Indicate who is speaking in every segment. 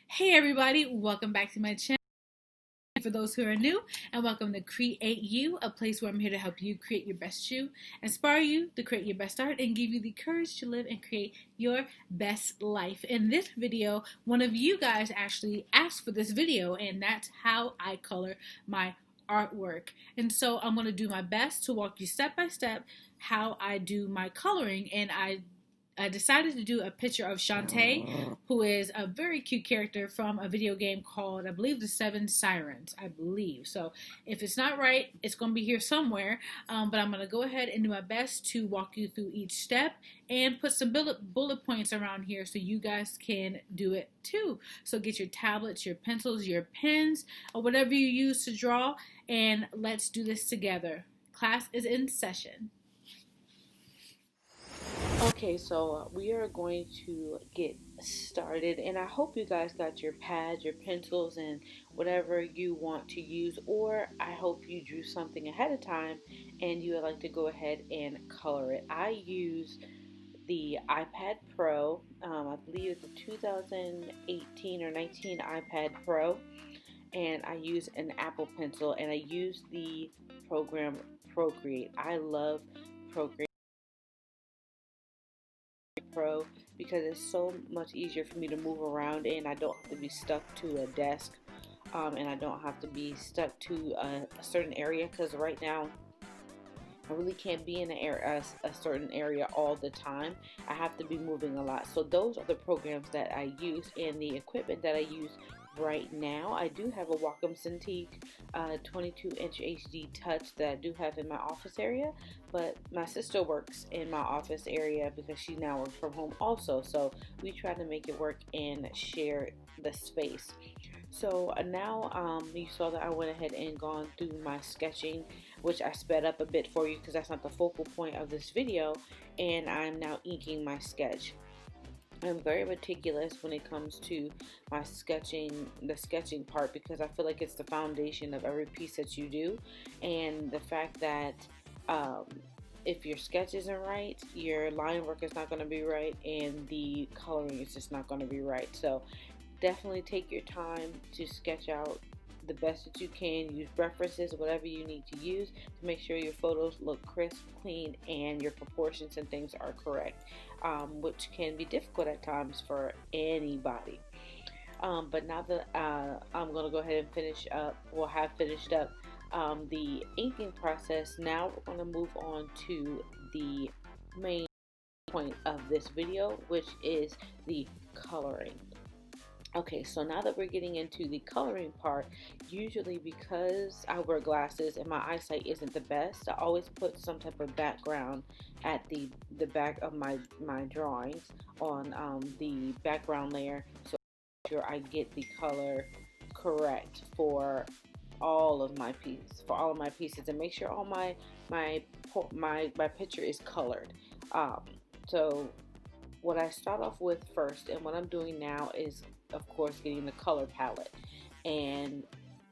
Speaker 1: Hey everybody, welcome back to my channel. For those who are new, and welcome to Create You, a place where I'm here to help you create your best you, inspire you to create your best art, and give you the courage to live and create your best life. In this video, one of you guys actually asked for this video, and that's how I color my artwork. And so I'm going to do my best to walk you step by step how I do my coloring, and I decided to do a picture of Shantae, who is a very cute character from a video game called, I believe, the Sirens, I believe. So if it's not right, it's going to be here somewhere. But I'm going to go ahead and do my best to walk you through each step and put some bullet points around here so you guys can do it too. So get your tablets, your pencils, your pens, or whatever you use to draw, and let's do this together. Class is in session. Okay, so we are going to get started, and I hope you guys got your pads, your pencils, and whatever you want to use, or I hope you drew something ahead of time and you would like to go ahead and color it. I use the iPad Pro. I believe it's a 2018 or 19 iPad Pro, and I use an Apple Pencil, and I use the program Procreate. I love Procreate Pro because it's so much easier for me to move around, and I don't have to be stuck to a desk, and I don't have to be stuck to a certain area, because right now I really can't be in a certain area all the time. I have to be moving a lot. So those are the programs that I use, and the equipment that I use right now. I do have a Wacom Cintiq 22-inch HD Touch that I do have in my office area, but my sister works in my office area because she now works from home also. So we try to make it work and share the space. So now you saw that I went ahead and gone through my sketching, which I sped up a bit for you because that's not the focal point of this video, and I'm now inking my sketch. I'm very meticulous when it comes to my sketching, the sketching part, because I feel like it's the foundation of every piece that you do, and the fact that if your sketch isn't right, your line work is not going to be right, and the coloring is just not going to be right. So definitely take your time to sketch out the best that you can. Use references, whatever you need to use to make sure your photos look crisp, clean, and your proportions and things are correct, which can be difficult at times for anybody. But now that I'm going to go ahead and finish up, or have finished up the inking process, now we're going to move on to the main point of this video, which is the coloring. Okay, so now that we're getting into the coloring part, usually because I wear glasses and my eyesight isn't the best, I always put some type of background at the back of my drawings on the background layer, so sure I get the color correct for all of my pieces, and make sure all my picture is colored. So what I start off with first, and what I'm doing now, is of course getting the color palette and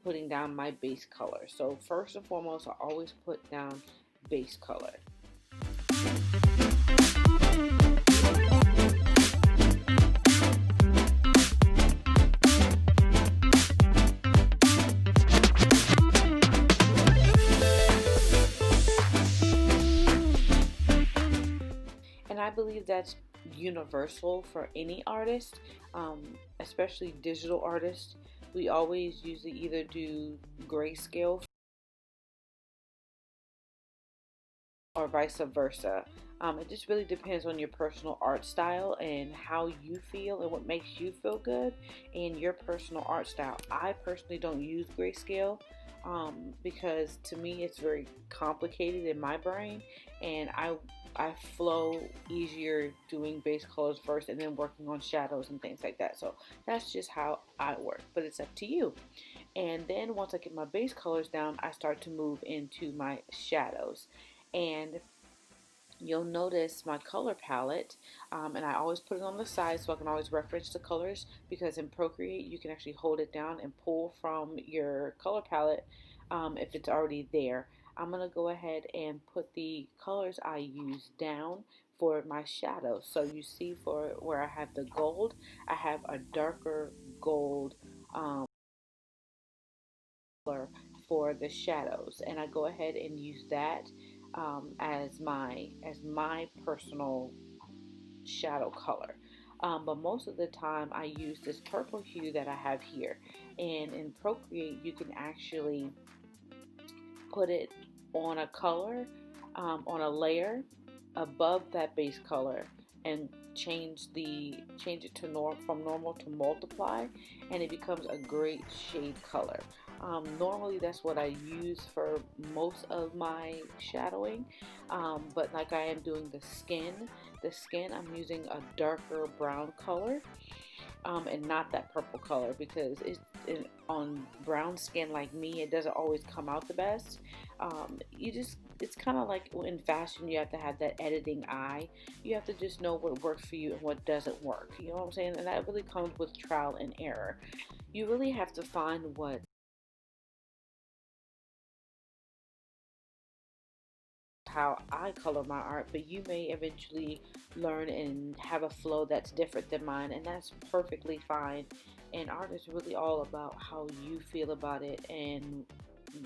Speaker 1: putting down my base color. So first and foremost, I always put down base color. And I believe that's universal for any artist, especially digital artists. We always usually either do grayscale or vice versa. It just really depends on your personal art style and how you feel and what makes you feel good and your personal art style. I personally don't use grayscale because to me it's very complicated in my brain, and I flow easier doing base colors first and then working on shadows and things like that. So that's just how I work, but it's up to you. And then once I get my base colors down, I start to move into my shadows. And you'll notice my color palette, and I always put it on the side so I can always reference the colors, because in Procreate you can actually hold it down and pull from your color palette if it's already there. I'm going to go ahead and put the colors I use down for my shadows. So you see, for where I have the gold, I have a darker gold color for the shadows, and I go ahead and use that as my personal shadow color. But most of the time I use this purple hue that I have here, and in Procreate you can actually put it on a color, on a layer above that base color, and change it to from normal to multiply, and it becomes a great shade color. Normally that's what I use for most of my shadowing, but like I am doing the skin I'm using a darker brown color, and not that purple color, because on brown skin like me, it doesn't always come out the best. It's kind of like in fashion, you have to have that editing eye. You have to just know what works for you and what doesn't work. You know what I'm saying? And that really comes with trial and error. You really have to find how I color my art, but you may eventually learn and have a flow that's different than mine, and that's perfectly fine. And art is really all about how you feel about it and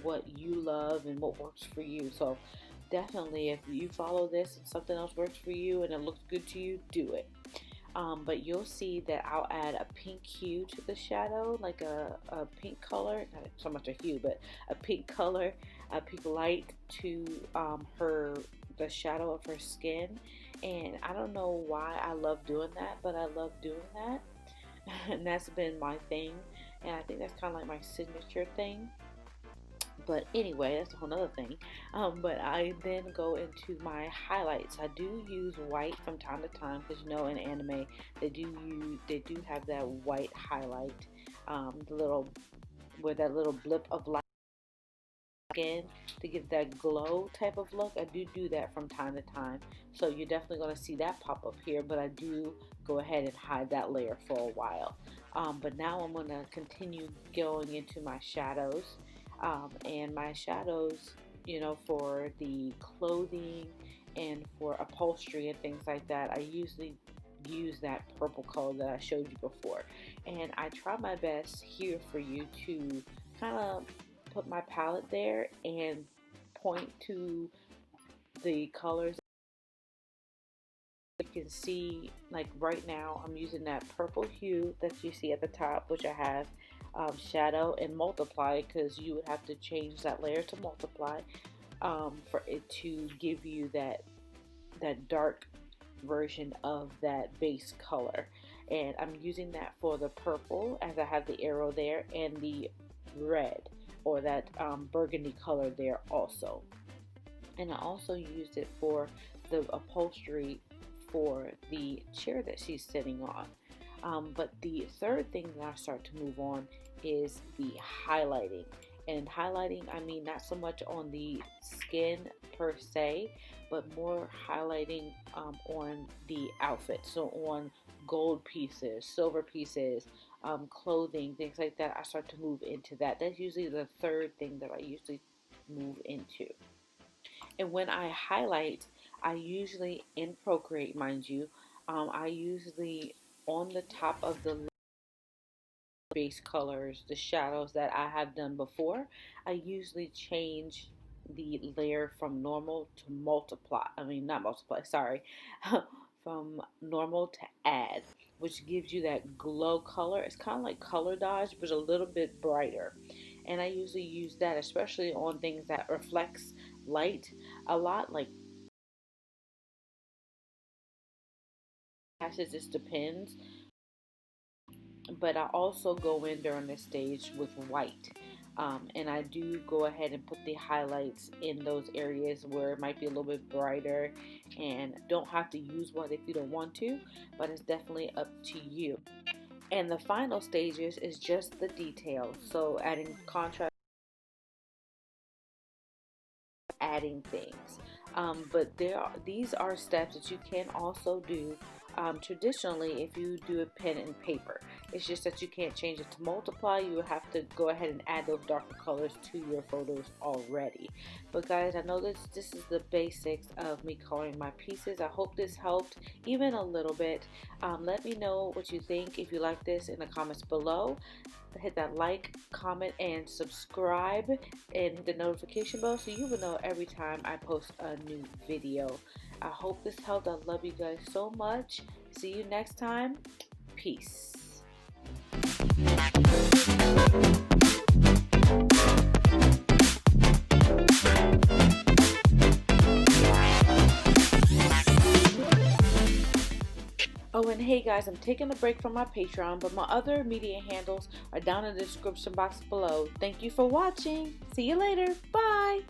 Speaker 1: what you love and what works for you. So definitely, if you follow this and something else works for you and it looks good to you, do it. But you'll see that I'll add a pink hue to the shadow, like a pink color, not so much a hue, but a pink color, a pink light to the shadow of her skin. And I don't know why I love doing that, but I love doing that. And that's been my thing. And I think that's kind of like my signature thing. But anyway, that's a whole nother thing. But I then go into my highlights. I do use white from time to time, because you know in anime they do have that white highlight, the little where that little blip of light skin to give that glow type of look. I do that from time to time, so you're definitely going to see that pop up here. But I do go ahead and hide that layer for a while. But now I'm going to continue going into my shadows. And my shadows, you know, for the clothing and for upholstery and things like that, I usually use that purple color that I showed you before. And I try my best here for you to kind of put my palette there and point to the colors. You can see, like right now I'm using that purple hue that you see at the top, which I have shadow and multiply, because you would have to change that layer to multiply for it to give you that dark version of that base color. And I'm using that for the purple, as I have the arrow there, and the red, or that burgundy color there also. And I also used it for the upholstery for the chair that she's sitting on. But the third thing that I start to move on is the highlighting. And highlighting, I mean not so much on the skin per se, but more highlighting on the outfit. So on gold pieces, silver pieces, clothing, things like that. I start to move into that. That's usually the third thing that I usually move into. And when I highlight, I usually, in Procreate, mind you, I usually, on the top of the base colors, the shadows that I have done before, I usually change the layer from normal to multiply. I mean, not multiply, sorry. From normal to add, which gives you that glow color. It's kind of like color dodge, but a little bit brighter. And I usually use that, especially on things that reflects light a lot, like it just depends. But I also go in during this stage with white. And I do go ahead and put the highlights in those areas where it might be a little bit brighter, and don't have to use white if you don't want to, but it's definitely up to you. And the final stages is just the details. So adding contrast, adding things. But these are steps that you can also do traditionally if you do a pen and paper. It's just that you can't change it to multiply. You have to go ahead and add those darker colors to your photos already. But guys, I know this is the basics of me coloring my pieces. I hope this helped even a little bit. Let me know what you think if you like this in the comments below. Hit that like, comment, and subscribe, and hit the notification bell so you will know every time I post a new video. I hope this helped. I love you guys so much. See you next time. Peace. Oh, and hey guys, I'm taking a break from my Patreon, but my other media handles are down in the description box below. Thank you for watching. See you later. Bye.